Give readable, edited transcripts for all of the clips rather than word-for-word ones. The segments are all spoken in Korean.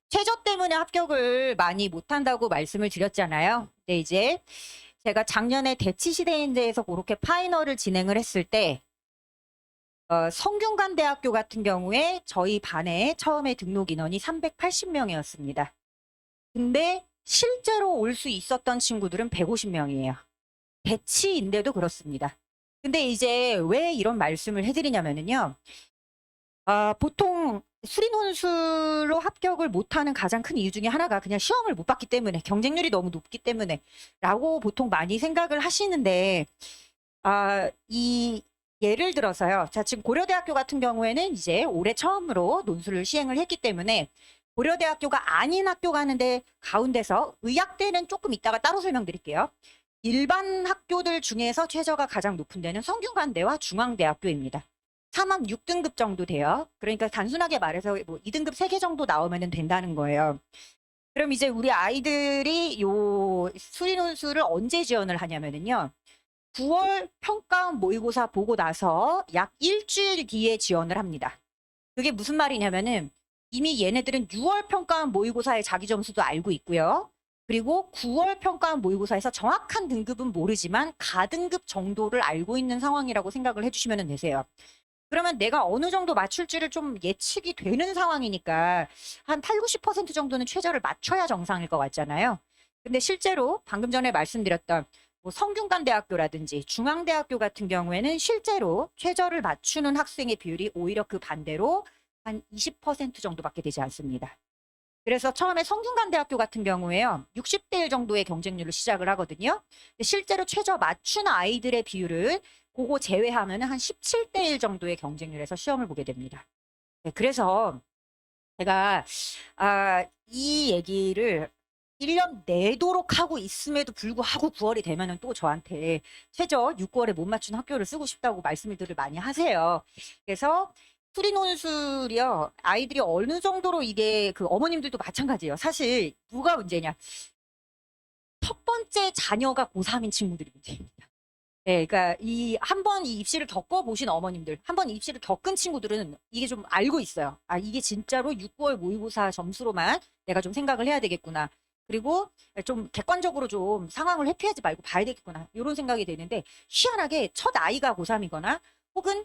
최저 때문에 합격을 많이 못한다고 말씀을 드렸잖아요. 근데 이제 제가 작년에 대치시대인대에서 그렇게 파이널을 진행을 했을 때 성균관대학교 같은 경우에 저희 반에 처음에 등록 인원이 380명이었습니다. 근데 실제로 올 수 있었던 친구들은 150명이에요. 대치인대도 그렇습니다. 근데 이제 왜 이런 말씀을 해드리냐면요. 보통 수리논술로 합격을 못하는 가장 큰 이유 중에 하나가 그냥 시험을 못 봤기 때문에, 경쟁률이 너무 높기 때문에 라고 보통 많이 생각을 하시는데, 이 예를 들어서요. 자, 지금 고려대학교 같은 경우에는 이제 올해 처음으로 논술을 시행을 했기 때문에 고려대학교가 아닌 학교 가는데 가운데서 의학대는 조금 이따가 따로 설명드릴게요. 일반 학교들 중에서 최저가 가장 높은 데는 성균관대와 중앙대학교입니다. 3합 6등급 정도 돼요. 그러니까 단순하게 말해서 뭐 2등급 3개 정도 나오면 된다는 거예요. 그럼 이제 우리 아이들이 요 수리논술을 언제 지원을 하냐면은요. 9월 평가 모의고사 보고 나서 약 일주일 뒤에 지원을 합니다. 그게 무슨 말이냐면은 이미 얘네들은 6월 평가 모의고사의 자기 점수도 알고 있고요. 그리고 9월 평가 모의고사에서 정확한 등급은 모르지만 가등급 정도를 알고 있는 상황이라고 생각을 해주시면 되세요. 그러면 내가 어느 정도 맞출지를 좀 예측이 되는 상황이니까 한 8, 90% 정도는 최저를 맞춰야 정상일 것 같잖아요. 근데 실제로 방금 전에 말씀드렸던 뭐 성균관대학교라든지 중앙대학교 같은 경우에는 실제로 최저를 맞추는 학생의 비율이 오히려 그 반대로 한 20% 정도밖에 되지 않습니다. 그래서 처음에 성균관대학교 같은 경우에요. 60대 1 정도의 경쟁률로 시작을 하거든요. 근데 실제로 최저 맞춘 아이들의 비율을 그거 제외하면 한 17대 1 정도의 경쟁률에서 시험을 보게 됩니다. 네, 그래서 제가 이 얘기를 1년 내도록 하고 있음에도 불구하고 9월이 되면은 또 저한테 최저 6월에 못 맞춘 학교를 쓰고 싶다고 말씀들을 많이 하세요. 그래서 수리논술이요. 아이들이 어느 정도로 이게 그 어머님들도 마찬가지예요. 사실 누가 문제냐. 첫 번째 자녀가 고3인 친구들이 문제입니다. 네, 그러니까 이 한 번 이 입시를 겪어보신 어머님들, 한 번 입시를 겪은 친구들은 이게 좀 알고 있어요. 이게 진짜로 6, 9월 모의고사 점수로만 내가 좀 생각을 해야 되겠구나. 그리고 좀 객관적으로 좀 상황을 회피하지 말고 봐야 되겠구나. 이런 생각이 되는데 희한하게 첫 아이가 고3이거나 혹은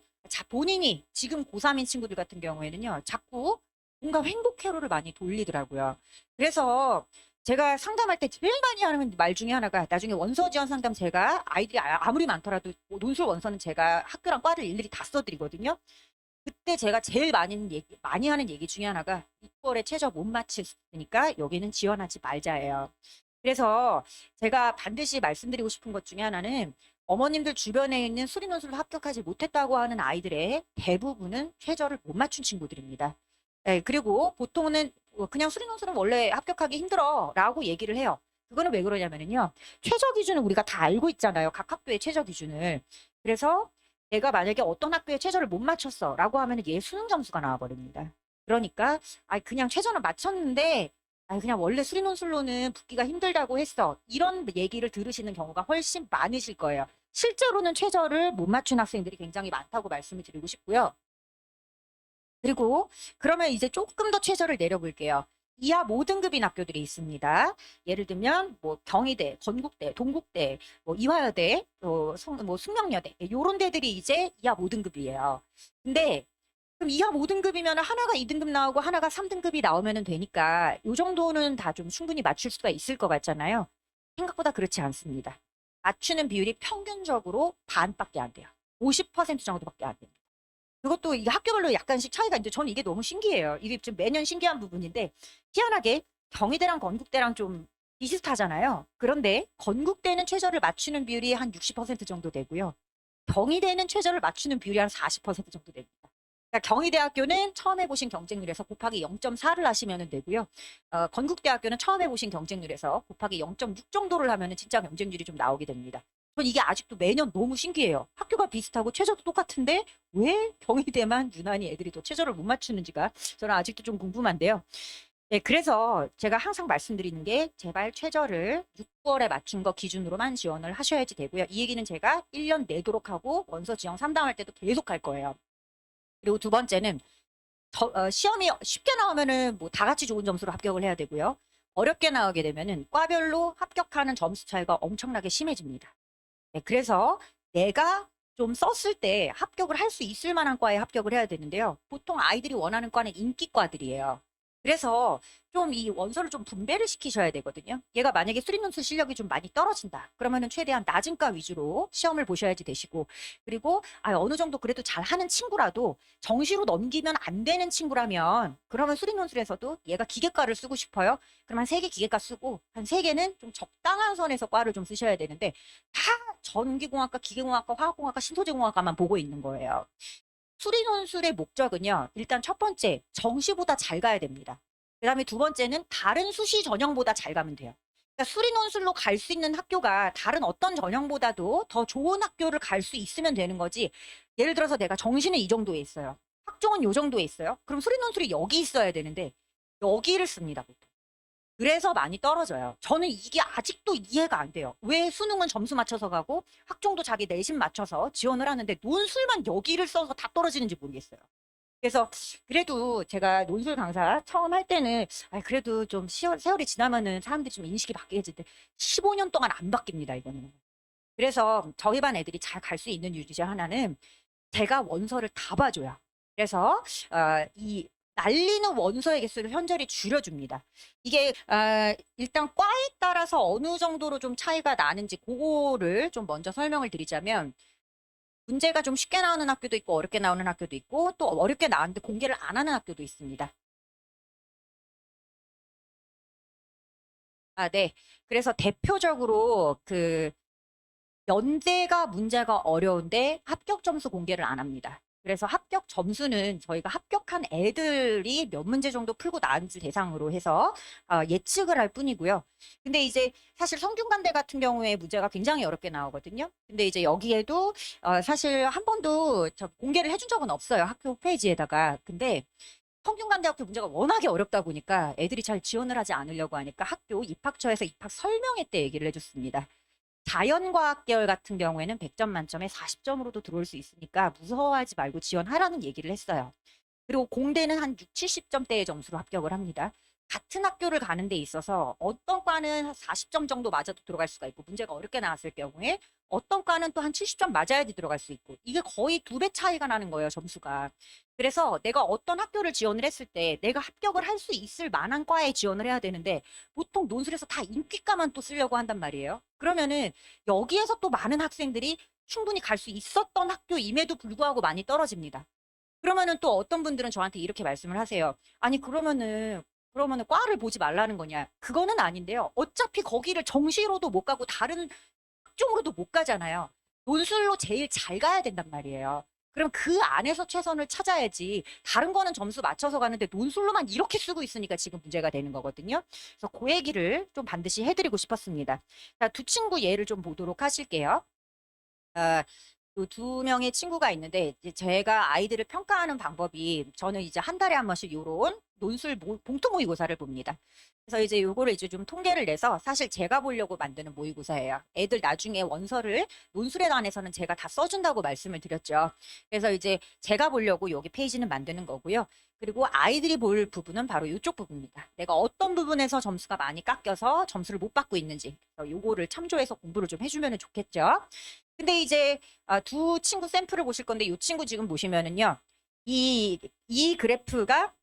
본인이 지금 고3인 친구들 같은 경우에는요. 자꾸 뭔가 행복 회로를 많이 돌리더라고요. 그래서 제가 상담할 때 제일 많이 하는 말 중에 하나가 나중에 원서 지원 상담 제가 아이들이 아무리 많더라도 뭐 논술 원서는 제가 학교랑 과를 일일이 다 써드리거든요. 그때 제가 제일 많이 하는 얘기 중에 하나가 6월에 최저 못 맞췄으니까 여기는 지원하지 말자예요. 그래서 제가 반드시 말씀드리고 싶은 것 중에 하나는 어머님들 주변에 있는 수리논술을 합격하지 못했다고 하는 아이들의 대부분은 최저를 못 맞춘 친구들입니다. 네, 그리고 보통은 그냥 수리논술은 원래 합격하기 힘들어라고 얘기를 해요. 그거는 왜 그러냐면요. 최저 기준은 우리가 다 알고 있잖아요. 각 학교의 최저 기준을. 그래서 내가 만약에 어떤 학교에 최저를 못 맞췄어라고 하면 얘 수능 점수가 나와버립니다. 그러니까 그냥 최저는 맞췄는데 그냥 원래 수리논술로는 붙기가 힘들다고 했어. 이런 얘기를 들으시는 경우가 훨씬 많으실 거예요. 실제로는 최저를 못 맞춘 학생들이 굉장히 많다고 말씀을 드리고 싶고요. 그리고 그러면 이제 조금 더 최저를 내려볼게요. 이하 모등급인 학교들이 있습니다. 예를 들면 뭐 경희대, 건국대, 동국대, 뭐 이화여대, 뭐 숙명여대 이런 데들이 이제 이하 모등급이에요. 근데 그럼 이하 모등급이면 하나가 2등급 나오고 하나가 3등급이 나오면 되니까 이 정도는 다 좀 충분히 맞출 수가 있을 것 같잖아요. 생각보다 그렇지 않습니다. 맞추는 비율이 평균적으로 반밖에 안 돼요. 50% 정도밖에 안 됩니다. 그것도 이게 학교별로 약간씩 차이가 있는데 저는 이게 너무 신기해요. 이게 좀 매년 신기한 부분인데 희한하게 경희대랑 건국대랑 좀 비슷하잖아요. 그런데 건국대는 최저를 맞추는 비율이 한 60% 정도 되고요. 경희대는 최저를 맞추는 비율이 한 40% 정도 됩니다. 그러니까 경희대학교는 처음 해보신 경쟁률에서 곱하기 0.4를 하시면 되고요. 건국대학교는 처음 해보신 경쟁률에서 곱하기 0.6 정도를 하면 진짜 경쟁률이 좀 나오게 됩니다. 전 이게 아직도 매년 너무 신기해요. 학교가 비슷하고 최저도 똑같은데 왜 경희대만 유난히 애들이 더 최저를 못 맞추는지가 저는 아직도 좀 궁금한데요. 네, 그래서 제가 항상 말씀드리는 게 제발 최저를 6월에 맞춘 거 기준으로만 지원을 하셔야지 되고요. 이 얘기는 제가 1년 내도록 하고 원서 지원 상담할 때도 계속 할 거예요. 그리고 두 번째는 시험이 쉽게 나오면은 뭐 다 같이 좋은 점수로 합격을 해야 되고요. 어렵게 나오게 되면은 과별로 합격하는 점수 차이가 엄청나게 심해집니다. 네, 그래서 내가 좀 썼을 때 합격을 할 수 있을 만한 과에 합격을 해야 되는데요. 보통 아이들이 원하는 과는 인기과들이에요. 그래서 좀 이 원서를 좀 분배를 시키셔야 되거든요. 얘가 만약에 수리논술 실력이 좀 많이 떨어진다. 그러면은 최대한 낮은 과 위주로 시험을 보셔야지 되시고, 그리고 어느 정도 그래도 잘하는 친구라도 정시로 넘기면 안 되는 친구라면, 그러면 수리논술에서도 얘가 기계과를 쓰고 싶어요. 그럼 한 3개 기계과 쓰고 한 3개는 좀 적당한 선에서 과를 좀 쓰셔야 되는데, 다 전기공학과, 기계공학과, 화학공학과, 신소재공학과만 보고 있는 거예요. 수리논술의 목적은요. 일단 첫 번째, 정시보다 잘 가야 됩니다. 그 다음에 두 번째는 다른 수시 전형보다 잘 가면 돼요. 그러니까 수리논술로 갈 수 있는 학교가 다른 어떤 전형보다도 더 좋은 학교를 갈 수 있으면 되는 거지. 예를 들어서 내가 정시는 이 정도에 있어요. 학종은 이 정도에 있어요. 그럼 수리논술이 여기 있어야 되는데 여기를 씁니다. 보통. 그래서 많이 떨어져요. 저는 이게 아직도 이해가 안 돼요. 왜 수능은 점수 맞춰서 가고 학종도 자기 내신 맞춰서 지원을 하는데 논술만 여기를 써서 다 떨어지는지 모르겠어요. 그래서 그래도 제가 논술 강사 처음 할 때는 그래도 좀 세월이 지나면은 사람들이 좀 인식이 바뀌겠지. 15년 동안 안 바뀝니다, 이거는. 그래서 저희 반 애들이 잘 갈 수 있는 이유 중 하나는 제가 원서를 다 봐줘요. 그래서 이 날리는 원서의 개수를 현저히 줄여줍니다. 이게 일단 과에 따라서 어느 정도로 좀 차이가 나는지 그거를 좀 먼저 설명을 드리자면, 문제가 좀 쉽게 나오는 학교도 있고 어렵게 나오는 학교도 있고 또 어렵게 나왔는데 공개를 안 하는 학교도 있습니다. 네. 그래서 대표적으로 그 연대가 문제가 어려운데 합격 점수 공개를 안 합니다. 그래서 합격 점수는 저희가 합격한 애들이 몇 문제 정도 풀고 나은지 대상으로 해서 예측을 할 뿐이고요. 근데 이제 사실 성균관대 같은 경우에 문제가 굉장히 어렵게 나오거든요. 근데 이제 여기에도 사실 한 번도 공개를 해준 적은 없어요. 학교 홈페이지에다가. 근데 성균관대학교 문제가 워낙에 어렵다 보니까 애들이 잘 지원을 하지 않으려고 하니까 학교 입학처에서 입학 설명회 때 얘기를 해줬습니다. 자연과학계열 같은 경우에는 100점 만점에 40점으로도 들어올 수 있으니까 무서워하지 말고 지원하라는 얘기를 했어요. 그리고 공대는 한 6, 70점대의 점수로 합격을 합니다. 같은 학교를 가는 데 있어서 어떤 과는 40점 정도 맞아도 들어갈 수가 있고, 문제가 어렵게 나왔을 경우에 어떤 과는 또 한 70점 맞아야지 들어갈 수 있고, 이게 거의 2배 차이가 나는 거예요, 점수가. 그래서 내가 어떤 학교를 지원을 했을 때 내가 합격을 할 수 있을 만한 과에 지원을 해야 되는데, 보통 논술에서 다 인기과만 또 쓰려고 한단 말이에요. 그러면은 여기에서 또 많은 학생들이 충분히 갈 수 있었던 학교임에도 불구하고 많이 떨어집니다. 그러면은 또 어떤 분들은 저한테 이렇게 말씀을 하세요. 아니, 그러면은 과를 보지 말라는 거냐? 그거는 아닌데요. 어차피 거기를 정시로도 못 가고 다른 학종으로도 못 가잖아요. 논술로 제일 잘 가야 된단 말이에요. 그럼 그 안에서 최선을 찾아야지. 다른 거는 점수 맞춰서 가는데 논술로만 이렇게 쓰고 있으니까 지금 문제가 되는 거거든요. 그래서 그 얘기를 좀 반드시 해드리고 싶었습니다. 자, 두 친구 예를 좀 보도록 하실게요. 아, 두 명의 친구가 있는데, 이제 제가 아이들을 평가하는 방법이, 저는 이제 한 달에 한 번씩 요런 논술 봉투 모의고사를 봅니다. 그래서 이제 요거를 이제 좀 통계를 내서 사실 제가 보려고 만드는 모의고사예요. 애들 나중에 원서를 논술에 관해서는 제가 다 써준다고 말씀을 드렸죠. 그래서 이제 제가 보려고 여기 페이지는 만드는 거고요. 그리고 아이들이 볼 부분은 바로 이쪽 부분입니다. 내가 어떤 부분에서 점수가 많이 깎여서 점수를 못 받고 있는지, 요거를 참조해서 공부를 좀 해주면 좋겠죠. 근데 이제 두 친구 샘플을 보실 건데, 이 친구 지금 보시면은요, 이 그래프가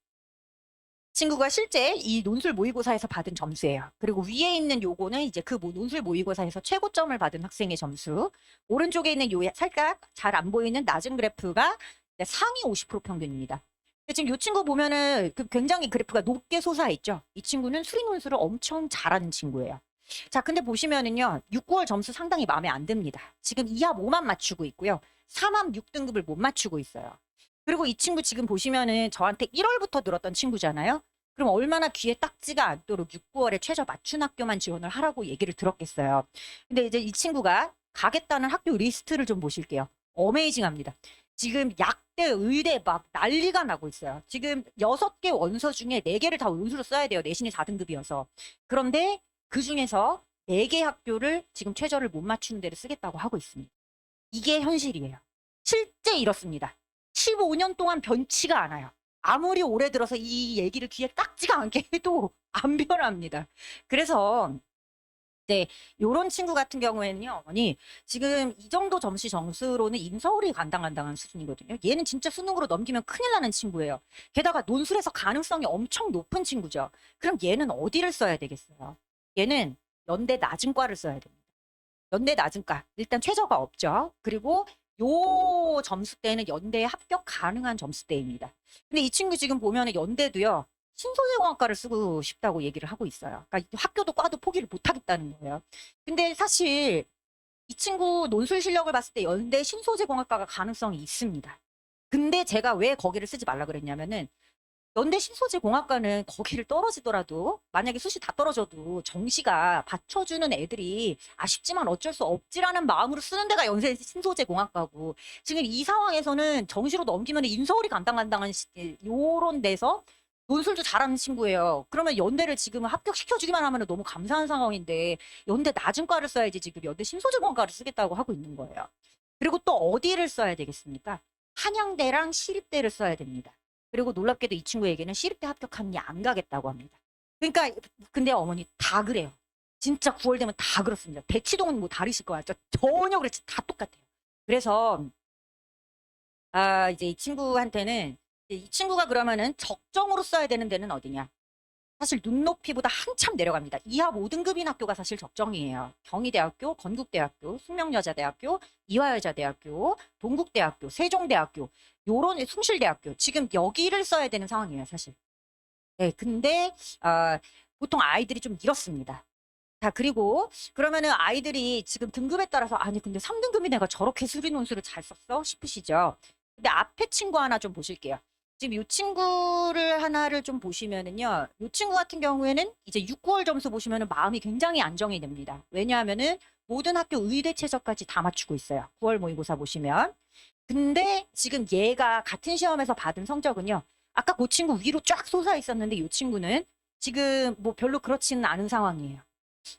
친구가 실제 이 논술 모의고사에서 받은 점수예요. 그리고 위에 있는 요거는 이제 그 논술 모의고사에서 최고점을 받은 학생의 점수. 오른쪽에 있는 요 살짝 잘 안 보이는 낮은 그래프가 상위 50% 평균입니다. 지금 이 친구 보면은 굉장히 그래프가 높게 솟아 있죠. 이 친구는 수리 논술을 엄청 잘하는 친구예요. 자, 근데 보시면은요, 6, 9월 점수 상당히 마음에 안 듭니다. 지금 2합 5만 맞추고 있고요. 3합 6등급을 못 맞추고 있어요. 그리고 이 친구 지금 보시면은 저한테 1월부터 들었던 친구잖아요. 그럼 얼마나 귀에 딱지가 않도록 6, 9월에 최저 맞춘 학교만 지원을 하라고 얘기를 들었겠어요. 근데 이제 이 친구가 가겠다는 학교 리스트를 좀 보실게요. 어메이징합니다. 지금 약대, 의대 막 난리가 나고 있어요. 지금 6개 원서 중에 4개를 다 논술로 써야 돼요. 내신이 4등급이어서. 그런데 그 중에서 4개 학교를 지금 최저를 못 맞추는 데를 쓰겠다고 하고 있습니다. 이게 현실이에요. 실제 이렇습니다. 15년 동안 변치가 않아요. 아무리 오래 들어서 이 얘기를 귀에 딱지가 않게 해도 안 변합니다. 그래서 네, 요런 친구 같은 경우에는요, 어머니, 지금 이 정도 점수로는 인서울이 간당간당한 수준이거든요. 얘는 진짜 수능으로 넘기면 큰일 나는 친구예요. 게다가 논술에서 가능성이 엄청 높은 친구죠. 그럼 얘는 어디를 써야 되겠어요? 얘는 연대 낮은 과를 써야 됩니다. 연대 낮은 과. 일단 최저가 없죠. 그리고 요 점수대는 연대에 합격 가능한 점수대입니다. 근데 이 친구 지금 보면은 연대도요. 신소재공학과를 쓰고 싶다고 얘기를 하고 있어요. 그러니까 학교도 과도 포기를 못 하겠다는 거예요. 근데 사실 이 친구 논술 실력을 봤을 때 연대 신소재공학과가 가능성이 있습니다. 근데 제가 왜 거기를 쓰지 말라 그랬냐면은 연대 신소재공학과는 거기를 떨어지더라도 만약에 수시 다 떨어져도 정시가 받쳐주는 애들이 아쉽지만 어쩔 수 없지라는 마음으로 쓰는 데가 연대 신소재공학과고 지금 이 상황에서는 정시로 넘기면 인서울이 간당간당한 요런 데서 논술도 잘하는 친구예요. 그러면 연대를 지금 합격시켜주기만 하면 너무 감사한 상황인데 연대 낮은 과를 써야지 지금 연대 신소재공학과를 쓰겠다고 하고 있는 거예요. 그리고 또 어디를 써야 되겠습니까? 한양대랑 시립대를 써야 됩니다. 그리고 놀랍게도 이 친구에게는 시립대 합격하느니 안 가겠다고 합니다. 그러니까 근데 어머니 다 그래요. 진짜 9월 되면 다 그렇습니다. 대치동은 뭐 다르실 거 같죠? 전혀 그렇지 다 똑같아요. 그래서 이제 이 친구한테는 이 친구가 그러면은 적정으로 써야 되는 데는 어디냐? 사실 눈높이보다 한참 내려갑니다. 이하 5등급인 학교가 사실 적정이에요. 경희대학교, 건국대학교, 숙명여자대학교, 이화여자대학교, 동국대학교, 세종대학교, 요런 숭실대학교. 지금 여기를 써야 되는 상황이에요, 사실. 네, 근데 보통 아이들이 좀 이렇습니다. 자, 그리고 그러면은 아이들이 지금 등급에 따라서 아니 근데 3등급인 애가 저렇게 수리 논술을 잘 썼어? 싶으시죠? 근데 앞에 친구 하나 좀 보실게요. 지금 이 친구를 하나를 좀 보시면은요. 이 친구 같은 경우에는 이제 6, 9월 점수 보시면은 마음이 굉장히 안정이 됩니다. 왜냐하면은 모든 학교 의대 최저까지 다 맞추고 있어요. 9월 모의고사 보시면. 근데 지금 얘가 같은 시험에서 받은 성적은요. 아까 그 친구 위로 쫙 솟아 있었는데 이 친구는 지금 뭐 별로 그렇지는 않은 상황이에요.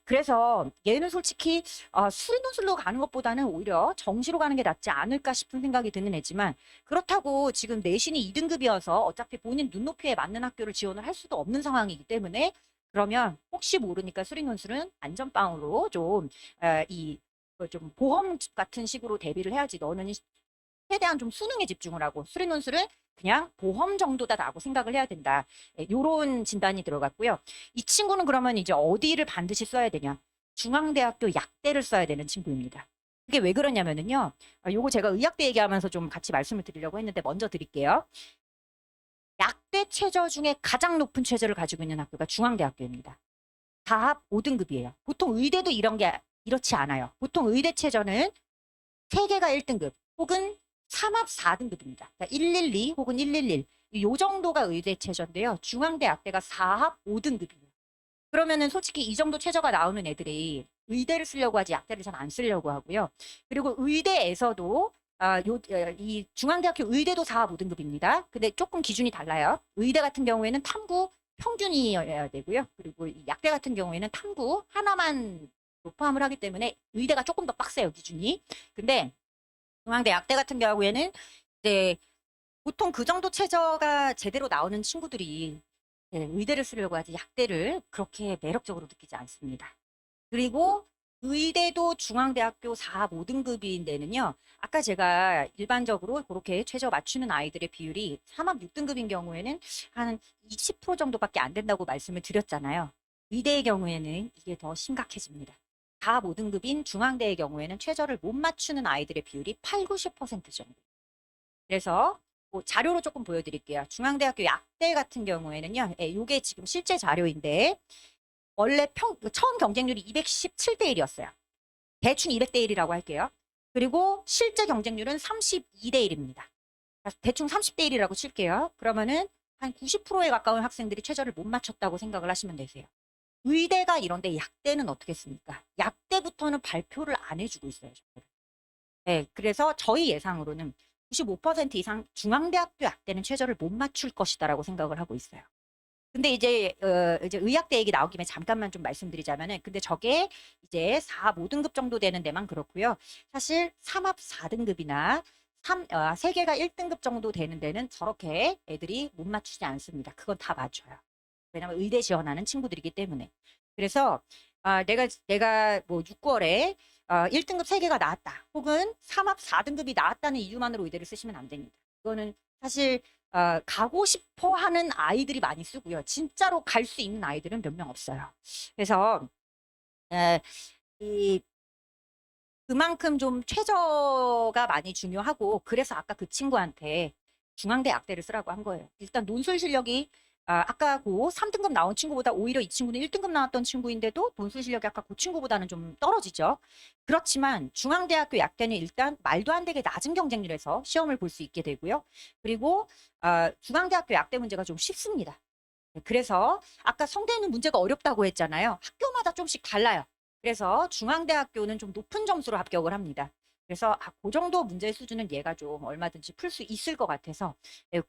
그래서 얘는 솔직히 수리논술로 가는 것보다는 오히려 정시로 가는 게 낫지 않을까 싶은 생각이 드는 애지만 그렇다고 지금 내신이 2등급이어서 어차피 본인 눈높이에 맞는 학교를 지원을 할 수도 없는 상황이기 때문에 그러면 혹시 모르니까 수리논술은 안전빵으로 좀 보험 같은 식으로 대비를 해야지 너는 최대한 좀 수능에 집중을 하고 수리논술은 그냥 보험 정도다라고 생각을 해야 된다. 요런 진단이 들어갔고요. 이 친구는 그러면 이제 어디를 반드시 써야 되냐? 중앙대학교 약대를 써야 되는 친구입니다. 그게 왜 그러냐면은요. 요거 제가 의학대 얘기하면서 좀 같이 말씀을 드리려고 했는데 먼저 드릴게요. 약대 최저 중에 가장 높은 최저를 가지고 있는 학교가 중앙대학교입니다. 다합 5등급이에요. 보통 의대도 이렇지 않아요. 보통 의대 최저는 3개가 1등급 혹은 3합 4등급입니다. 그러니까 112 혹은 111. 요 정도가 의대 최저인데요. 중앙대학대가 4합 5등급이에요. 그러면은 솔직히 이 정도 최저가 나오는 애들이 의대를 쓰려고 하지 약대를 잘 안 쓰려고 하고요. 그리고 의대에서도 이 중앙대학교 의대도 4합 5등급입니다. 근데 조금 기준이 달라요. 의대 같은 경우에는 탐구 평균이어야 되고요. 그리고 이 약대 같은 경우에는 탐구 하나만 포함을 하기 때문에 의대가 조금 더 빡세요, 기준이. 근데 중앙대 약대 같은 경우에는 이제 보통 그 정도 최저가 제대로 나오는 친구들이 의대를 쓰려고 하지 약대를 그렇게 매력적으로 느끼지 않습니다. 그리고 의대도 중앙대학교 4, 5등급인 데는요. 아까 제가 일반적으로 그렇게 최저 맞추는 아이들의 비율이 3합 6등급인 경우에는 한 20% 정도밖에 안 된다고 말씀을 드렸잖아요. 의대의 경우에는 이게 더 심각해집니다. 4, 5등급인 중앙대의 경우에는 최저를 못 맞추는 아이들의 비율이 8, 90% 정도. 그래서 뭐 자료로 조금 보여드릴게요. 중앙대학교 약대 같은 경우에는요. 이게 지금 실제 자료인데 원래 처음 경쟁률이 217대 1이었어요. 대충 200대 1이라고 할게요. 그리고 실제 경쟁률은 32대 1입니다. 대충 30대 1이라고 칠게요. 그러면은 한 90%에 가까운 학생들이 최저를 못 맞췄다고 생각을 하시면 되세요. 의대가 이런데 약대는 어떻게 했습니까? 약대부터는 발표를 안 해주고 있어요. 네, 그래서 저희 예상으로는 95% 이상 중앙대학교 약대는 최저를 못 맞출 것이다라고 생각을 하고 있어요. 근데 이제 의학대 얘기 나온 김에 잠깐만 좀 말씀드리자면은 근데 저게 이제 4, 5등급 정도 되는 데만 그렇고요. 사실 3합 4등급이나 세 개가 1등급 정도 되는 데는 저렇게 애들이 못 맞추지 않습니다. 그건 다 맞춰요. 왜냐면 의대 지원하는 친구들이기 때문에. 그래서 내가 뭐 6월에 1등급 3개가 나왔다. 혹은 3합 4등급이 나왔다는 이유만으로 의대를 쓰시면 안 됩니다. 이거는 사실 가고 싶어 하는 아이들이 많이 쓰고요. 진짜로 갈 수 있는 아이들은 몇 명 없어요. 그래서 에, 이 그만큼 좀 최저가 많이 중요하고 그래서 아까 그 친구한테 중앙대 약대를 쓰라고 한 거예요. 일단 논술 실력이 아까 그 3등급 나온 친구보다 오히려 이 친구는 1등급 나왔던 친구인데도 논술 실력이 아까 그 친구보다는 좀 떨어지죠. 그렇지만 중앙대학교 약대는 일단 말도 안 되게 낮은 경쟁률에서 시험을 볼 수 있게 되고요. 그리고 중앙대학교 약대 문제가 좀 쉽습니다. 그래서 아까 성대는 문제가 어렵다고 했잖아요. 학교마다 좀씩 달라요. 그래서 중앙대학교는 좀 높은 점수로 합격을 합니다. 그래서 그 정도 문제 수준은 얘가 좀 얼마든지 풀 수 있을 것 같아서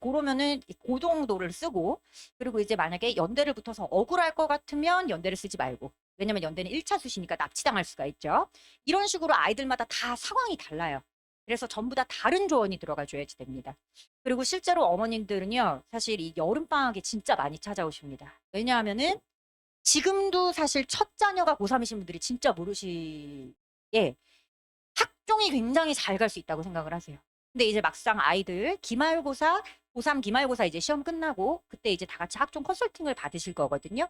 그러면은 그 정도를 쓰고 그리고 이제 만약에 연대를 붙어서 억울할 것 같으면 연대를 쓰지 말고 왜냐면 연대는 1차 수시니까 납치당할 수가 있죠. 이런 식으로 아이들마다 다 상황이 달라요. 그래서 전부 다 다른 조언이 들어가 줘야지 됩니다. 그리고 실제로 어머님들은요, 사실 이 여름방학에 진짜 많이 찾아오십니다. 왜냐하면은 지금도 사실 첫 자녀가 고3이신 분들이 진짜 모르시게 학종이 굉장히 잘 갈 수 있다고 생각을 하세요. 근데 이제 막상 아이들 기말고사, 고3 기말고사 이제 시험 끝나고 그때 이제 다 같이 학종 컨설팅을 받으실 거거든요.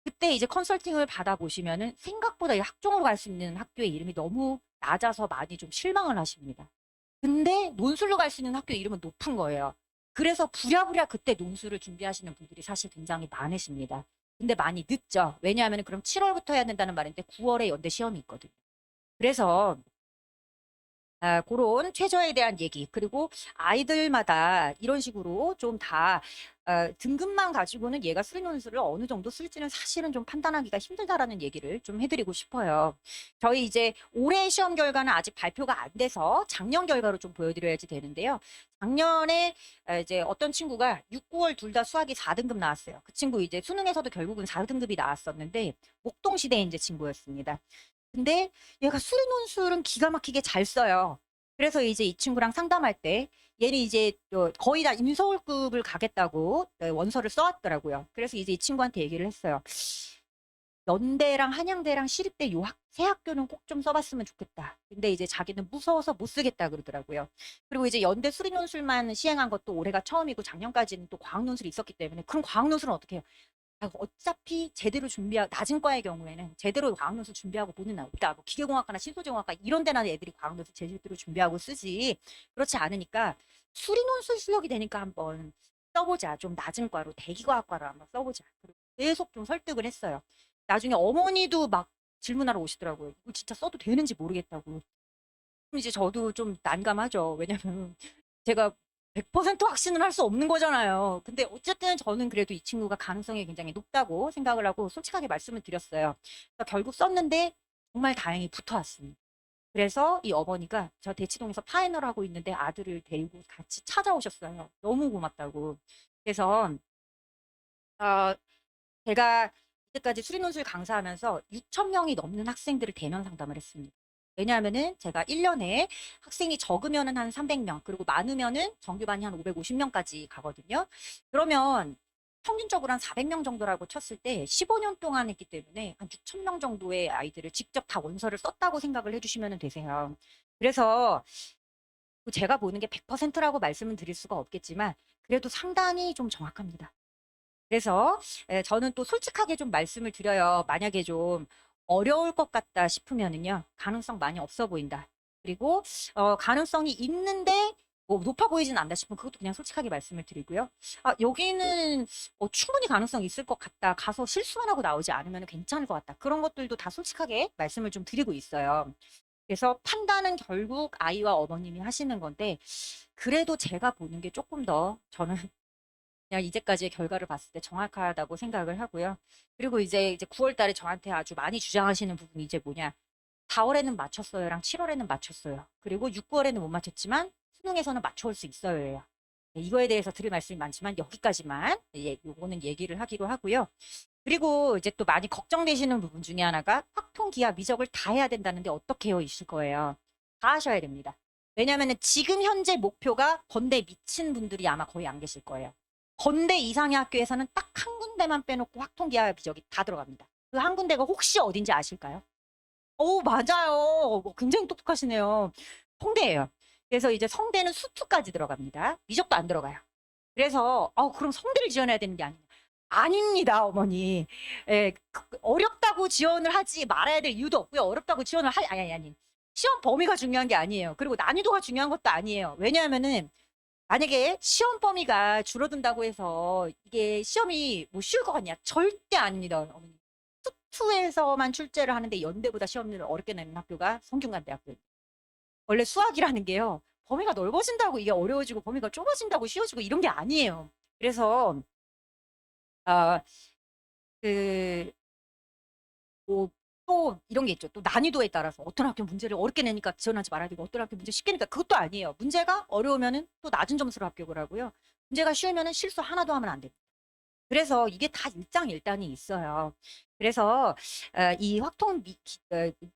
그때 이제 컨설팅을 받아보시면은 생각보다 이 학종으로 갈 수 있는 학교의 이름이 너무 낮아서 많이 좀 실망을 하십니다. 근데 논술로 갈 수 있는 학교 이름은 높은 거예요. 그래서 부랴부랴 그때 논술을 준비하시는 분들이 사실 굉장히 많으십니다. 근데 많이 늦죠. 왜냐하면 그럼 7월부터 해야 된다는 말인데 9월에 연대 시험이 있거든요. 그래서 그런 최저에 대한 얘기 그리고 아이들마다 이런 식으로 좀 다 등급만 가지고는 얘가 수리논술을 어느 정도 쓸지는 사실은 좀 판단하기가 힘들다라는 얘기를 좀 해드리고 싶어요. 저희 이제 올해 시험 결과는 아직 발표가 안 돼서 작년 결과로 좀 보여드려야지 되는데요. 작년에 이제 어떤 친구가 6, 9월 둘 다 수학이 4등급 나왔어요. 그 친구 이제 수능에서도 결국은 4등급이 나왔었는데 목동시대 이제 친구였습니다. 근데 얘가 수리논술은 기가 막히게 잘 써요. 그래서 이제 이 친구랑 상담할 때 얘는 이제 거의 다 임서울급을 가겠다고 원서를 써왔더라고요. 그래서 이제 이 친구한테 얘기를 했어요. 연대랑 한양대랑 시립대 세 학교는 꼭 좀 써봤으면 좋겠다. 근데 이제 자기는 무서워서 못 쓰겠다 그러더라고요. 그리고 이제 연대 수리논술만 시행한 것도 올해가 처음이고 작년까지는 또 과학논술이 있었기 때문에 그럼 과학논술은 어떻게 해요? 어차피 제대로 낮은 과의 경우에는 제대로 과학논술 준비하고 보는 없다. 뭐 기계공학과나 신소재공학과 이런 데나 애들이 과학논술 제대로 준비하고 쓰지. 그렇지 않으니까 수리논술 실력이 되니까 한번 써보자. 좀 낮은 과로 대기과학과로 한번 써보자. 그리고 계속 좀 설득을 했어요. 나중에 어머니도 막 질문하러 오시더라고요. 이거 진짜 써도 되는지 모르겠다고. 그럼 이제 저도 좀 난감하죠. 왜냐면 제가 100% 확신을 할 수 없는 거잖아요. 근데 어쨌든 저는 그래도 이 친구가 가능성이 굉장히 높다고 생각을 하고 솔직하게 말씀을 드렸어요. 그래서 결국 썼는데 정말 다행히 붙어왔습니다. 그래서 이 어머니가 저 대치동에서 파이널 하고 있는데 아들을 데리고 같이 찾아오셨어요. 너무 고맙다고. 그래서 어, 제가 이때까지 수리논술 강사하면서 6천 명이 넘는 학생들을 대면 상담을 했습니다. 왜냐하면은 제가 1년에 학생이 적으면은 한 300명, 그리고 많으면은 정규반이 한 550명까지 가거든요. 그러면 평균적으로 한 400명 정도라고 쳤을 때 15년 동안 했기 때문에 한 6천 명 정도의 아이들을 직접 다 원서를 썼다고 생각을 해주시면 되세요. 그래서 제가 보는 게 100%라고 말씀은 드릴 수가 없겠지만 그래도 상당히 좀 정확합니다. 그래서 저는 또 솔직하게 좀 말씀을 드려요. 만약에 좀 어려울 것 같다 싶으면은요. 가능성 많이 없어 보인다. 그리고 가능성이 있는데 뭐 높아 보이진 않다 싶으면 그것도 그냥 솔직하게 말씀을 드리고요. 여기는 충분히 가능성 있을 것 같다. 가서 실수만 하고 나오지 않으면 괜찮을 것 같다. 그런 것들도 다 솔직하게 말씀을 좀 드리고 있어요. 그래서 판단은 결국 아이와 어머님이 하시는 건데 그래도 제가 보는 게 조금 더 저는 그냥 이제까지의 결과를 봤을 때 정확하다고 생각을 하고요. 그리고 이제 9월 달에 저한테 아주 많이 주장하시는 부분이 이제 뭐냐. 4월에는 맞췄어요랑 7월에는 맞췄어요. 그리고 6, 9월에는 못 맞췄지만 수능에서는 맞춰올 수 있어요예요. 네, 이거에 대해서 드릴 말씀이 많지만 여기까지만 요거는 얘기를 하기로 하고요. 그리고 이제 또 많이 걱정되시는 부분 중에 하나가 확통, 기하, 미적을 다 해야 된다는데 어떻게 해요? 이실 거예요. 다 하셔야 됩니다. 왜냐면은 지금 현재 목표가 건대 미친 분들이 아마 거의 안 계실 거예요. 건대 이상의 학교에서는 딱 한 군데만 빼놓고 확통기하 비적이 다 들어갑니다. 그 한 군데가 혹시 어딘지 아실까요? 오, 맞아요. 굉장히 똑똑하시네요. 성대예요. 그래서 이제 성대는 수투까지 들어갑니다. 미적도 안 들어가요. 그래서 그럼 성대를 지원해야 되는 게 아니냐. 아닙니다, 어머니. 예, 어렵다고 지원을 하지 말아야 될 이유도 없고요. 어렵다고 지원을 아니. 시험 범위가 중요한 게 아니에요. 그리고 난이도가 중요한 것도 아니에요. 왜냐하면은 만약에 시험 범위가 줄어든다고 해서 이게 시험이 뭐 쉬울 것 같냐? 절대 아닙니다, 어머니. 수투에서만 출제를 하는데 연대보다 시험을 어렵게 내는 학교가 성균관대학교. 원래 수학이라는 게요. 범위가 넓어진다고 이게 어려워지고 범위가 좁아진다고 쉬워지고 이런 게 아니에요. 그래서 아, 그, 뭐, 또 이런 게 있죠. 또 난이도에 따라서 어떤 학교 문제를 어렵게 내니까 지원하지 말아야 되고 어떤 학교 문제 쉽게 내니까 그것도 아니에요. 문제가 어려우면은 또 낮은 점수로 합격을 하고요. 문제가 쉬우면은 실수 하나도 하면 안 됩니다. 그래서 이게 다 일장일단이 있어요. 그래서 이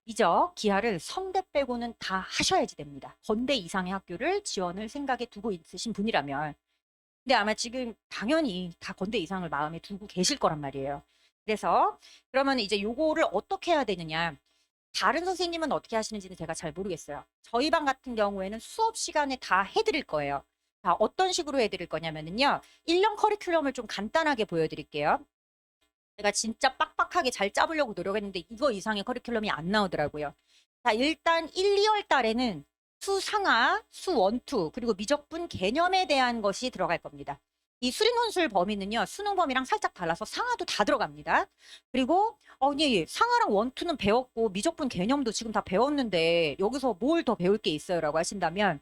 미적 기하를 성대 빼고는 다 하셔야지 됩니다. 건대 이상의 학교를 지원을 생각에 두고 있으신 분이라면. 근데 아마 지금 당연히 다 건대 이상을 마음에 두고 계실 거란 말이에요. 그래서 그러면 이제 요거를 어떻게 해야 되느냐. 다른 선생님은 어떻게 하시는지는 제가 잘 모르겠어요. 저희 반 같은 경우에는 수업 시간에 다 해드릴 거예요. 자, 어떤 식으로 해드릴 거냐면요. 1년 커리큘럼을 좀 간단하게 보여드릴게요. 제가 진짜 빡빡하게 잘 짜보려고 노력했는데 이거 이상의 커리큘럼이 안 나오더라고요. 자, 일단 1, 2월 달에는 수상하, 수원투, 그리고 미적분 개념에 대한 것이 들어갈 겁니다. 이 수리논술 범위는요, 수능 범위랑 살짝 달라서 상하도 다 들어갑니다. 그리고, 아니, 상하랑 원투는 배웠고, 미적분 개념도 지금 다 배웠는데, 여기서 뭘 더 배울 게 있어요? 라고 하신다면,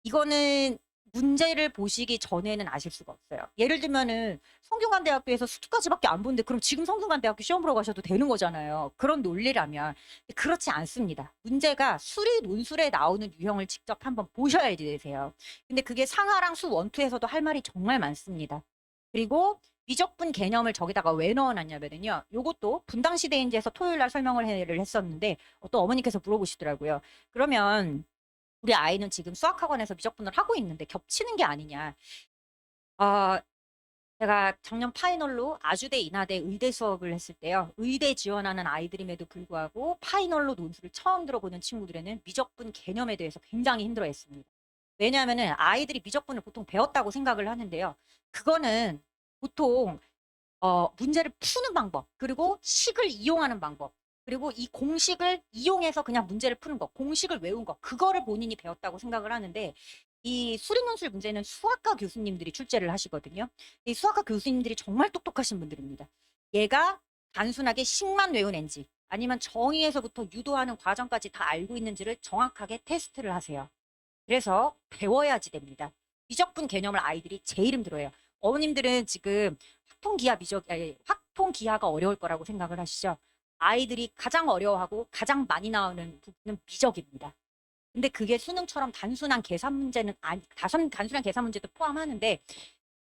이거는 문제를 보시기 전에는 아실 수가 없어요. 예를 들면은 성균관대학교에서 수투까지밖에 안 보는데 그럼 지금 성균관대학교 시험 보러 가셔도 되는 거잖아요. 그런 논리라면. 그렇지 않습니다. 문제가 수리 논술에 나오는 유형을 직접 한번 보셔야 되세요. 근데 그게 상하랑 수 원투에서도 할 말이 정말 많습니다. 그리고 미적분 개념을 저기다가 왜 넣어놨냐면요. 요것도 분당시대인지에서 토요일 날 설명을 했었는데 또 어머니께서 물어보시더라고요. 그러면 우리 아이는 지금 수학학원에서 미적분을 하고 있는데 겹치는 게 아니냐. 아, 제가 작년 파이널로 아주대, 인하대, 의대 수업을 했을 때요. 의대 지원하는 아이들임에도 불구하고 파이널로 논술을 처음 들어보는 친구들에는 미적분 개념에 대해서 굉장히 힘들어했습니다. 왜냐하면은 아이들이 미적분을 보통 배웠다고 생각을 하는데요. 그거는 보통 문제를 푸는 방법, 그리고 식을 이용하는 방법, 그리고 이 공식을 이용해서 그냥 문제를 푸는 거, 공식을 외운 거, 그거를 본인이 배웠다고 생각을 하는데, 이 수리논술 문제는 수학과 교수님들이 출제를 하시거든요. 이 수학과 교수님들이 정말 똑똑하신 분들입니다. 얘가 단순하게 식만 외운 앤지, 아니면 정의에서부터 유도하는 과정까지 다 알고 있는지를 정확하게 테스트를 하세요. 그래서 배워야지 됩니다. 미적분 개념을 아이들이 제일 힘들어해요. 어머님들은 지금 확통기하가 어려울 거라고 생각을 하시죠. 아이들이 가장 어려워하고 가장 많이 나오는 부분은 미적입니다. 근데 그게 수능처럼 단순한 계산 문제는 단순한 계산 문제도 포함하는데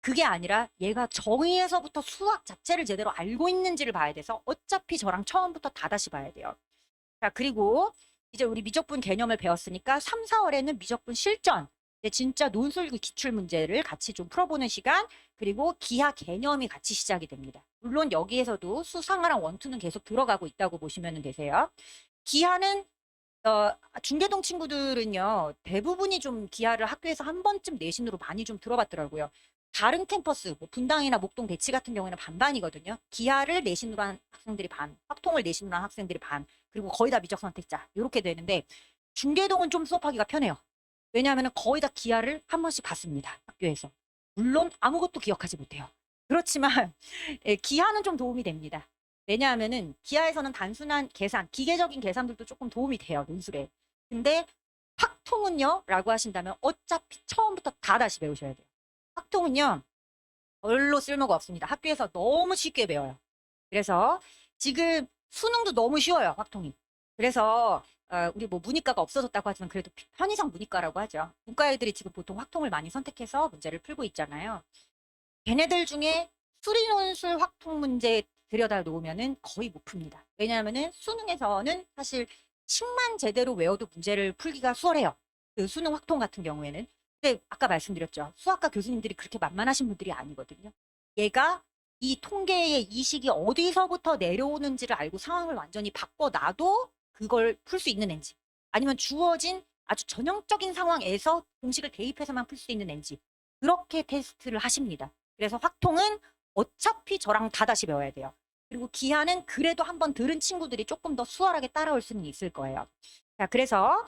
그게 아니라 얘가 정의에서부터 수학 자체를 제대로 알고 있는지를 봐야 돼서 어차피 저랑 처음부터 다다시 봐야 돼요. 자, 그리고 이제 우리 미적분 개념을 배웠으니까 3, 4월에는 미적분 실전, 진짜 논술 기출 문제를 같이 좀 풀어보는 시간, 그리고 기하 개념이 같이 시작이 됩니다. 물론 여기에서도 수상하랑 원투는 계속 들어가고 있다고 보시면 되세요. 기하는 중계동 친구들은요, 대부분이 좀 기하를 학교에서 한 번쯤 내신으로 많이 좀 들어봤더라고요. 다른 캠퍼스, 뭐 분당이나 목동, 대치 같은 경우에는 반반이거든요. 기하를 내신으로 한 학생들이 반, 확통을 내신으로 한 학생들이 반, 그리고 거의 다 미적 선택자, 이렇게 되는데, 중계동은 좀 수업하기가 편해요. 왜냐하면 거의 다 기하를 한 번씩 봤습니다. 학교에서. 물론 아무것도 기억하지 못해요. 그렇지만 예, 기하는 좀 도움이 됩니다. 왜냐하면은 기하에서는 단순한 계산, 기계적인 계산들도 조금 도움이 돼요, 논술에. 근데 확통은요? 라고 하신다면 어차피 처음부터 다 다시 배우셔야 돼요. 확통은요, 별로 쓸모가 없습니다. 학교에서 너무 쉽게 배워요. 그래서 지금 수능도 너무 쉬워요, 확통이. 그래서 우리 뭐 문이과가 없어졌다고 하지만 그래도 편의상 문이과라고 하죠. 문과 애들이 지금 보통 확통을 많이 선택해서 문제를 풀고 있잖아요. 걔네들 중에 수리논술 확통 문제 들여다 놓으면은 거의 못 풉니다. 왜냐하면은 수능에서는 사실 식만 제대로 외워도 문제를 풀기가 수월해요. 그 수능 확통 같은 경우에는. 근데 아까 말씀드렸죠. 수학과 교수님들이 그렇게 만만하신 분들이 아니거든요. 얘가 이 통계의 이식이 어디서부터 내려오는지를 알고 상황을 완전히 바꿔놔도 그걸 풀 수 있는 앤지, 아니면 주어진 아주 전형적인 상황에서 공식을 대입해서만 풀 수 있는 앤지, 그렇게 테스트를 하십니다. 그래서 확통은 어차피 저랑 다 다시 배워야 돼요. 그리고 기하는 그래도 한번 들은 친구들이 조금 더 수월하게 따라올 수는 있을 거예요. 자, 그래서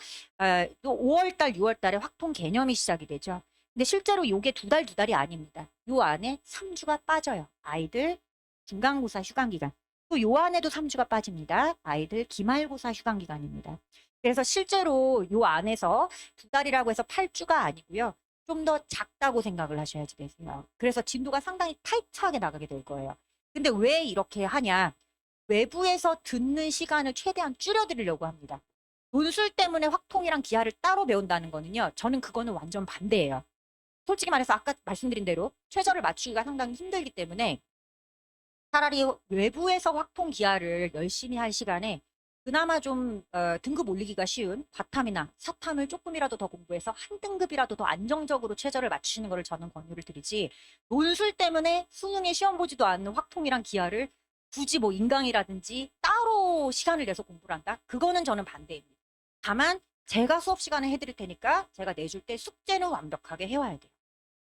또 5월 달, 6월 달에 확통 개념이 시작이 되죠. 근데 실제로 요게 두 달, 두 달이 아닙니다. 요 안에 3주가 빠져요. 아이들 중간고사 휴강기간. 또 요 안에도 3주가 빠집니다. 아이들 기말고사 휴강기간입니다. 그래서 실제로 요 안에서 두 달이라고 해서 8주가 아니고요. 좀 더 작다고 생각을 하셔야지 되세요. 그래서 진도가 상당히 타이트하게 나가게 될 거예요. 근데 왜 이렇게 하냐? 외부에서 듣는 시간을 최대한 줄여드리려고 합니다. 논술 때문에 확통이랑 기하를 따로 배운다는 거는요. 저는 그거는 완전 반대예요. 솔직히 말해서 아까 말씀드린 대로 최저를 맞추기가 상당히 힘들기 때문에 차라리 외부에서 확통 기하를 열심히 할 시간에 그나마 좀 등급 올리기가 쉬운 과탐이나 사탐을 조금이라도 더 공부해서 한 등급이라도 더 안정적으로 최저를 맞추시는 것을 저는 권유를 드리지, 논술 때문에 수능에 시험 보지도 않는 확통이랑 기하를 굳이 뭐 인강이라든지 따로 시간을 내서 공부를 한다? 그거는 저는 반대입니다. 다만 제가 수업 시간에 해드릴 테니까 제가 내줄 때 숙제는 완벽하게 해와야 돼요.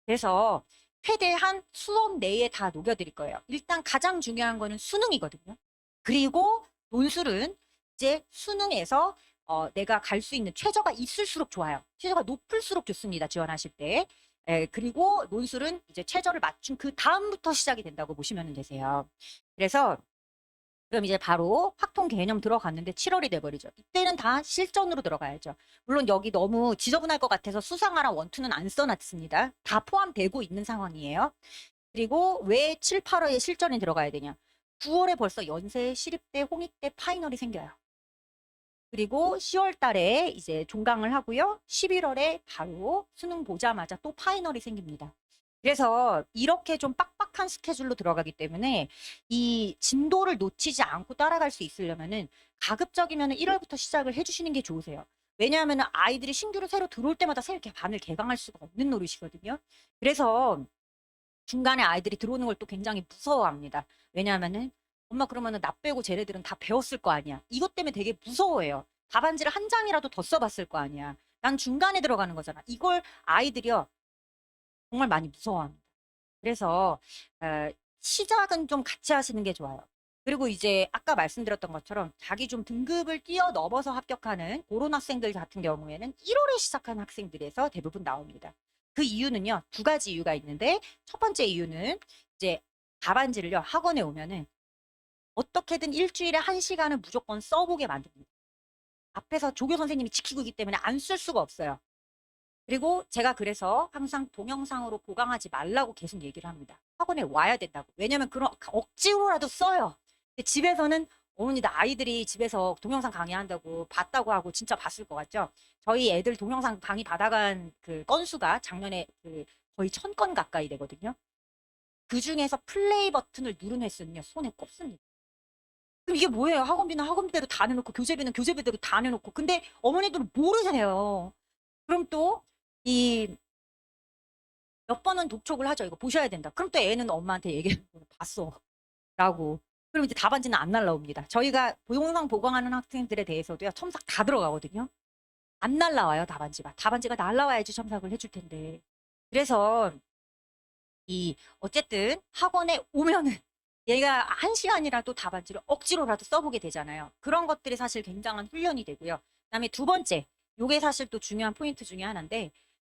그래서 최대한 수업 내에 다 녹여드릴 거예요. 일단 가장 중요한 거는 수능이거든요. 그리고 논술은 이제 수능에서 내가 갈 수 있는 최저가 있을수록 좋아요. 최저가 높을수록 좋습니다. 지원하실 때. 그리고 논술은 이제 최저를 맞춘 그 다음부터 시작이 된다고 보시면 되세요. 그래서 그럼 이제 바로 확통 개념 들어갔는데 7월이 돼버리죠. 이때는 다 실전으로 들어가야죠. 물론 여기 너무 지저분할 것 같아서 수상하랑 원투는 안 써놨습니다. 다 포함되고 있는 상황이에요. 그리고 왜 7, 8월에 실전이 들어가야 되냐. 9월에 벌써 연세, 시립대, 홍익대 파이널이 생겨요. 그리고 10월 달에 이제 종강을 하고요. 11월에 바로 수능 보자마자 또 파이널이 생깁니다. 그래서 이렇게 좀 빡빡한 스케줄로 들어가기 때문에 이 진도를 놓치지 않고 따라갈 수 있으려면은 가급적이면 1월부터 시작을 해주시는 게 좋으세요. 왜냐하면 아이들이 신규로 새로 들어올 때마다 새로 이렇게 반을 개강할 수가 없는 노릇이거든요. 그래서 중간에 아이들이 들어오는 걸 또 굉장히 무서워합니다. 왜냐하면은 엄마 그러면은 나 빼고 쟤네들은 다 배웠을 거 아니야. 이것 때문에 되게 무서워해요. 답안지를 한 장이라도 더 써봤을 거 아니야. 난 중간에 들어가는 거잖아. 이걸 아이들이요 정말 많이 무서워합니다. 그래서 시작은 좀 같이 하시는 게 좋아요. 그리고 이제 아까 말씀드렸던 것처럼 자기 좀 등급을 뛰어넘어서 합격하는 그런 학생들 같은 경우에는 1월에 시작한 학생들에서 대부분 나옵니다. 그 이유는요, 두 가지 이유가 있는데 첫 번째 이유는 이제 답안지를요 학원에 오면은 어떻게든 일주일에 1시간은 무조건 써보게 만듭니다. 앞에서 조교 선생님이 지키고 있기 때문에 안 쓸 수가 없어요. 그리고 제가 그래서 항상 동영상으로 보강하지 말라고 계속 얘기를 합니다. 학원에 와야 된다고. 왜냐면 그런 억지로라도 써요. 근데 집에서는 어머니 나 아이들이 집에서 동영상 강의한다고 봤다고 하고 진짜 봤을 것 같죠? 저희 애들 동영상 강의 받아간 그 건수가 작년에 그 거의 1000건 가까이 되거든요. 그 중에서 플레이 버튼을 누른 횟수는요 손에 꼽습니다. 그럼 이게 뭐예요? 학원비는 학원비대로 다 내놓고 교재비는 교재비대로 다 내놓고, 근데 어머니들은 모르세요. 그럼 또 이 몇 번은 독촉을 하죠. 이거 보셔야 된다. 그럼 또 애는 엄마한테 얘기해 봤어 라고. 그럼 이제 답안지는 안 날라옵니다. 저희가 동영상 보강하는 학생들에 대해서도요 첨삭 다 들어가거든요. 안 날라와요. 답안지가 날라와야지 첨삭을 해줄 텐데. 그래서 이 어쨌든 학원에 오면은 얘가 1시간이라도 답안지를 억지로라도 써보게 되잖아요. 그런 것들이 사실 굉장한 훈련이 되고요. 그다음에 두 번째, 요게 사실 또 중요한 포인트 중에 하나인데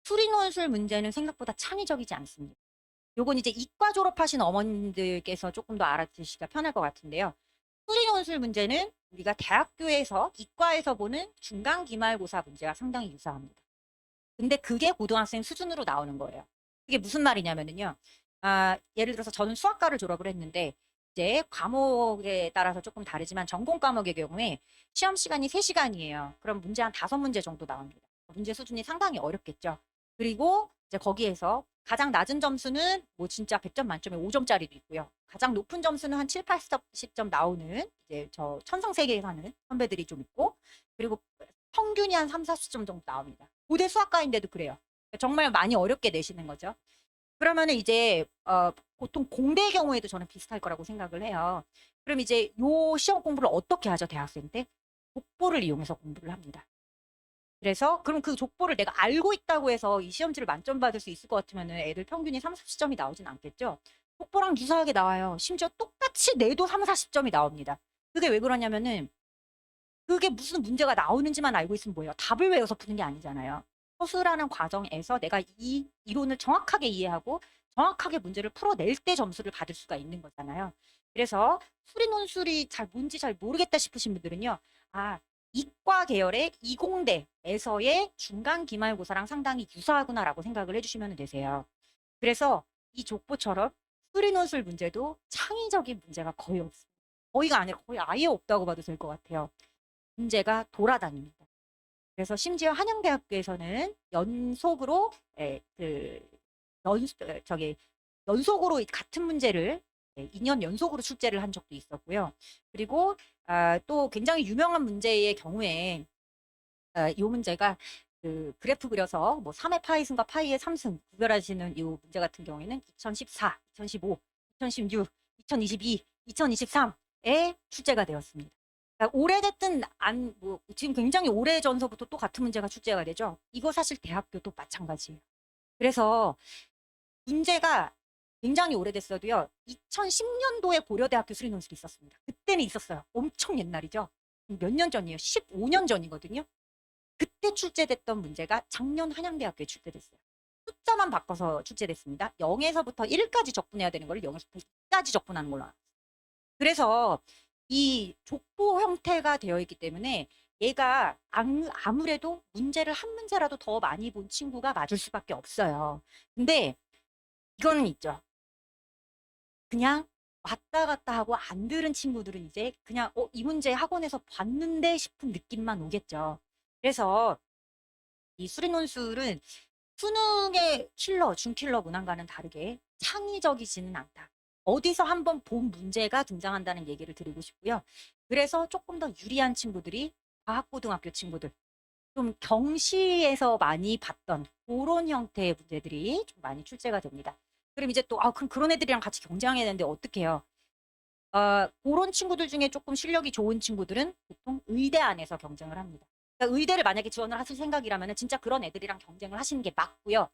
수리논술 문제는 생각보다 창의적이지 않습니다. 요건 이제 이과 졸업하신 어머님들께서 조금 더 알아두시기가 편할 것 같은데요. 수리논술 문제는 우리가 대학교에서 이과에서 보는 중간 기말고사 문제가 상당히 유사합니다. 근데 그게 고등학생 수준으로 나오는 거예요. 그게 무슨 말이냐면은요. 예를 들어서 저는 수학과를 졸업을 했는데 이제 과목에 따라서 조금 다르지만 전공 과목의 경우에 시험 시간이 3시간이에요. 그럼 문제 한 5문제 정도 나옵니다. 문제 수준이 상당히 어렵겠죠. 그리고 이제 거기에서 가장 낮은 점수는 뭐 진짜 100점 만점에 5점짜리도 있고요. 가장 높은 점수는 한 7, 80점 나오는 이제 저 천성세계에 사는 선배들이 좀 있고, 그리고 평균이 한 3, 40점 정도 나옵니다. 고대 수학과인데도 그래요. 정말 많이 어렵게 내시는 거죠. 그러면은 이제 보통 공대의 경우에도 저는 비슷할 거라고 생각을 해요. 그럼 이제 요 시험 공부를 어떻게 하죠, 대학생 때? 족보를 이용해서 공부를 합니다. 그래서 그럼 그 족보를 내가 알고 있다고 해서 이 시험지를 만점 받을 수 있을 것 같으면은 애들 평균이 3, 40점이 나오진 않겠죠? 족보랑 유사하게 나와요. 심지어 똑같이 내도 3, 40점이 나옵니다. 그게 왜 그러냐면은 그게 무슨 문제가 나오는지만 알고 있으면 뭐예요? 답을 외워서 푸는 게 아니잖아요. 서술하는 과정에서 내가 이 이론을 정확하게 이해하고 정확하게 문제를 풀어낼 때 점수를 받을 수가 있는 거잖아요. 그래서 수리 논술이 잘 뭔지 잘 모르겠다 싶으신 분들은요. 아, 이과 계열의 이공대에서의 중간 기말고사랑 상당히 유사하구나라고 생각을 해주시면 되세요. 그래서 이 족보처럼 수리 논술 문제도 창의적인 문제가 거의 없습니다. 거의가 아니라 거의 아예 없다고 봐도 될 것 같아요. 문제가 돌아다닙니다. 그래서 심지어 한양대학교에서는 연속으로 저기 연속으로 같은 문제를 2년 연속으로 출제를 한 적도 있었고요. 그리고 또 굉장히 유명한 문제의 경우에 이 문제가 그 그래프 그려서 뭐 3의 파이승과 파이의 3승 구별하시는 이 문제 같은 경우에는 2014, 2015, 2016, 2022, 2023에 출제가 되었습니다. 그러니까 오래됐든 뭐 지금 굉장히 오래 전서부터 또 같은 문제가 출제가 되죠. 이거 사실 대학교도 마찬가지예요. 그래서 문제가 굉장히 오래됐어도요. 2010년도에 고려대학교 수리논술이 있었습니다. 그때는 있었어요. 엄청 옛날이죠. 몇 년 전이에요? 15년 전이거든요. 그때 출제됐던 문제가 작년 한양대학교에 출제됐어요. 숫자만 바꿔서 출제됐습니다. 0에서부터 1까지 적분해야 되는 걸 0에서부터 2까지 적분하는 걸로 나왔어요. 그래서 이 족보 형태가 되어 있기 때문에 얘가 아무래도 문제를 한 문제라도 더 많이 본 친구가 맞을 수밖에 없어요. 근데 이거는 있죠. 그냥 왔다 갔다 하고 안 들은 친구들은 이제 그냥 이 문제 학원에서 봤는데 싶은 느낌만 오겠죠. 그래서 이 수리논술은 수능의 킬러, 준킬러 문항과는 다르게 창의적이지는 않다. 어디서 한번 본 문제가 등장한다는 얘기를 드리고 싶고요. 그래서 조금 더 유리한 친구들이 과학고등학교 친구들, 좀 경시에서 많이 봤던 그런 형태의 문제들이 좀 많이 출제가 됩니다. 그럼 이제 또, 그럼 그런 애들이랑 같이 경쟁해야 되는데 어떻게 해요? 그런 친구들 중에 조금 실력이 좋은 친구들은 보통 의대 안에서 경쟁을 합니다. 그러니까 의대를 만약에 지원을 하실 생각이라면 진짜 그런 애들이랑 경쟁을 하시는 게 맞고요.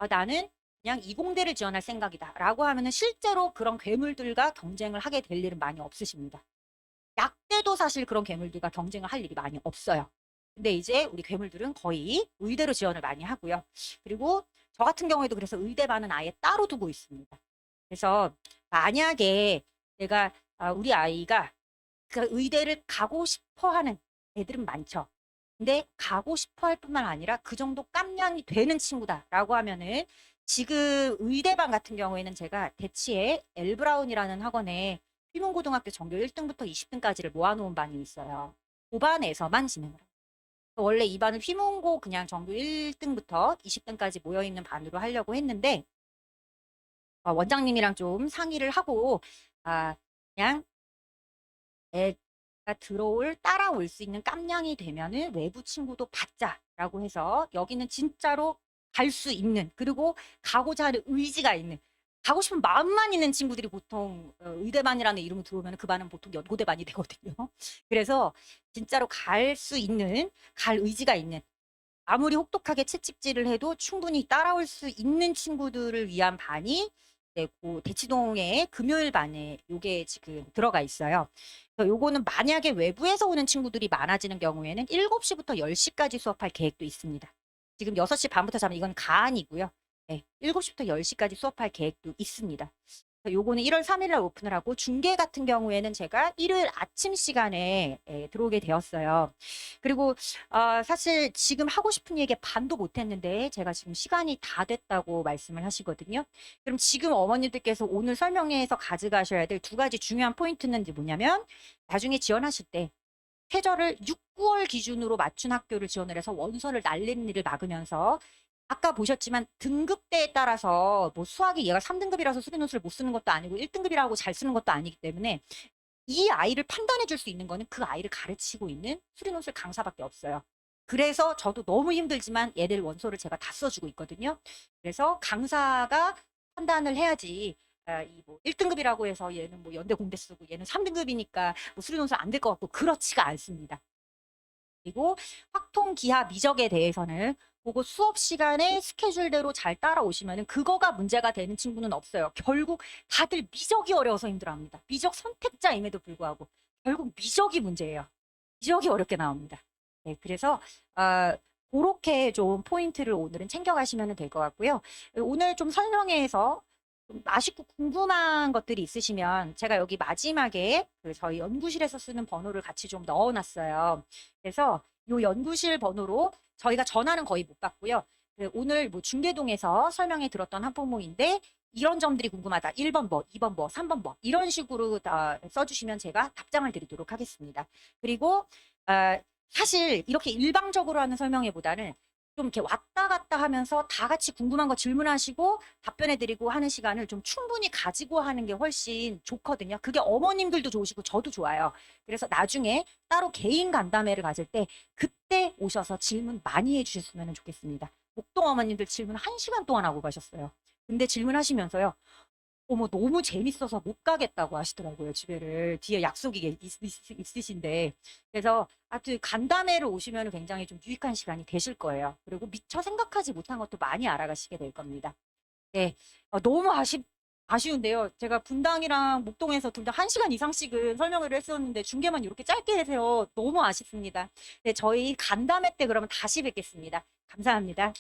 나는 그냥 이공대를 지원할 생각이다 라고 하면은 실제로 그런 괴물들과 경쟁을 하게 될 일은 많이 없으십니다. 약대도 사실 그런 괴물들과 경쟁을 할 일이 많이 없어요. 근데 이제 우리 괴물들은 거의 의대로 지원을 많이 하고요. 그리고 저 같은 경우에도 그래서 의대반은 아예 따로 두고 있습니다. 그래서 만약에 내가 우리 아이가 그 의대를 가고 싶어 하는 애들은 많죠. 근데 가고 싶어 할 뿐만 아니라 그 정도 깜냥이 되는 친구다라고 하면은 지금 의대반 같은 경우에는 제가 대치에 엘브라운이라는 학원에 휘문고등학교 전교 1등부터 20등까지를 모아놓은 반이 있어요. 그 반에서만 진행을 합니다. 원래 이 반은 휘문고 그냥 전교 1등부터 20등까지 모여있는 반으로 하려고 했는데 원장님이랑 좀 상의를 하고 그냥 애가 따라올 수 있는 깜냥이 되면은 외부 친구도 받자라고 해서 여기는 진짜로 갈 수 있는 그리고 가고자 하는 의지가 있는 가고 싶은 마음만 있는 친구들이 보통 의대반이라는 이름을 들어오면 그 반은 보통 연고대반이 되거든요. 그래서 진짜로 갈 수 있는 갈 의지가 있는 아무리 혹독하게 채찍질을 해도 충분히 따라올 수 있는 친구들을 위한 반이 대치동의 금요일 반에 요게 지금 들어가 있어요. 그래서 요거는 만약에 외부에서 오는 친구들이 많아지는 경우에는 7시부터 10시까지 수업할 계획도 있습니다. 지금 6시 반부터 자면 이건 가안이고요. 네, 7시부터 10시까지 수업할 계획도 있습니다. 요거는 1월 3일 날 오픈을 하고 중계 같은 경우에는 제가 일요일 아침 시간에 들어오게 되었어요. 그리고 사실 지금 하고 싶은 얘기 반도 못했는데 제가 지금 시간이 다 됐다고 말씀을 하시거든요. 그럼 지금 어머님들께서 오늘 설명회에서 가져가셔야 될 두 가지 중요한 포인트는 뭐냐면 나중에 지원하실 때 최저를 6, 9월 기준으로 맞춘 학교를 지원을 해서 원서를 날리는 일을 막으면서 아까 보셨지만 등급대에 따라서 뭐 수학이 얘가 3등급이라서 수리논술을 못 쓰는 것도 아니고 1등급이라고 잘 쓰는 것도 아니기 때문에 이 아이를 판단해 줄 수 있는 거는 그 아이를 가르치고 있는 수리논술 강사밖에 없어요. 그래서 저도 너무 힘들지만 얘들 원서를 제가 다 써주고 있거든요. 그래서 강사가 판단을 해야지 이뭐 1등급이라고 해서 얘는 뭐 연대 공대 쓰고 얘는 3등급이니까 뭐 수리논술 안 될 것 같고 그렇지가 않습니다. 그리고 확통 기하 미적에 대해서는 그거 수업 시간에 스케줄대로 잘 따라오시면은 그거가 문제가 되는 친구는 없어요. 결국 다들 미적이 어려워서 힘들어합니다. 미적 선택자임에도 불구하고 결국 미적이 문제예요. 미적이 어렵게 나옵니다. 네, 그래서 그렇게 좀 포인트를 오늘은 챙겨가시면 될 것 같고요. 오늘 좀 설명회에서 좀 아쉽고 궁금한 것들이 있으시면 제가 여기 마지막에 그 저희 연구실에서 쓰는 번호를 같이 좀 넣어놨어요. 그래서 이 연구실 번호로 저희가 전화는 거의 못 받고요. 그 오늘 뭐 중계동에서 설명회 들었던 학부모인데 이런 점들이 궁금하다. 1번 뭐, 2번 뭐, 3번 뭐 이런 식으로 다 써주시면 제가 답장을 드리도록 하겠습니다. 그리고 사실 이렇게 일방적으로 하는 설명회보다는 좀 이렇게 왔다 갔다 하면서 다 같이 궁금한 거 질문하시고 답변해 드리고 하는 시간을 좀 충분히 가지고 하는 게 훨씬 좋거든요. 그게 어머님들도 좋으시고 저도 좋아요. 그래서 나중에 따로 개인 간담회를 가질 때 그때 오셔서 질문 많이 해주셨으면 좋겠습니다. 목동 어머님들 질문 1시간 동안 하고 가셨어요. 근데 질문하시면서요. 어머, 너무 재밌어서 못 가겠다고 하시더라고요, 집에를. 뒤에 약속이 있으신데. 그래서, 하여튼, 간담회를 오시면 굉장히 좀 유익한 시간이 되실 거예요. 그리고 미처 생각하지 못한 것도 많이 알아가시게 될 겁니다. 네. 너무 아쉬운데요. 제가 분당이랑 목동에서 둘 다 1시간 이상씩은 설명을 했었는데, 중계만 이렇게 짧게 해서 너무 아쉽습니다. 네, 저희 간담회 때 그러면 다시 뵙겠습니다. 감사합니다.